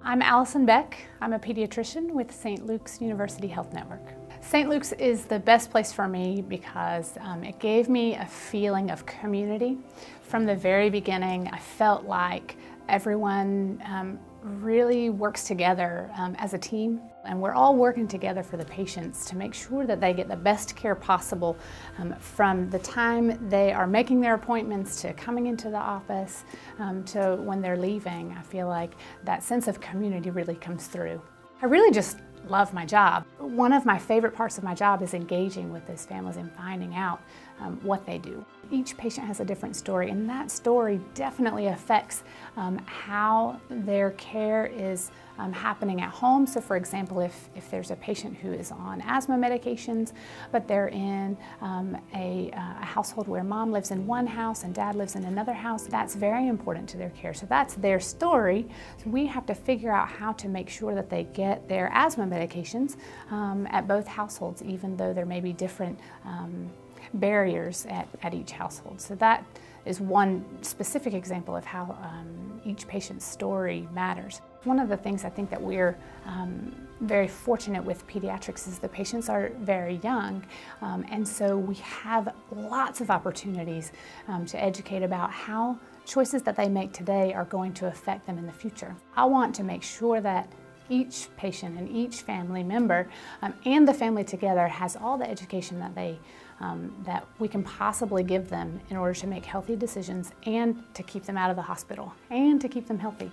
I'm Allison Beck. I'm a pediatrician with St. Luke's University Health Network. St. Luke's is the best place for me because it gave me a feeling of community. From the very beginning, I felt like everyone really works together as a team, and we're all working together for the patients to make sure that they get the best care possible from the time they are making their appointments to coming into the office to when they're leaving. I feel like that sense of community really comes through. I really just love my job. One of my favorite parts of my job is engaging with those families and finding out what they do. Each patient has a different story, and that story definitely affects how their care is happening at home. So for example, if there's a patient who is on asthma medications, but they're in a household where mom lives in one house and dad lives in another house, that's very important to their care. So that's their story. So we have to figure out how to make sure that they get their asthma medications at both households, even though there may be different barriers at each household. So that is one specific example of how each patient's story matters. One of the things I think that we're very fortunate with pediatrics is the patients are very young, and so we have lots of opportunities to educate about how choices that they make today are going to affect them in the future. I want to make sure that each patient and each family member and the family together has all the education that we can possibly give them in order to make healthy decisions and to keep them out of the hospital and to keep them healthy.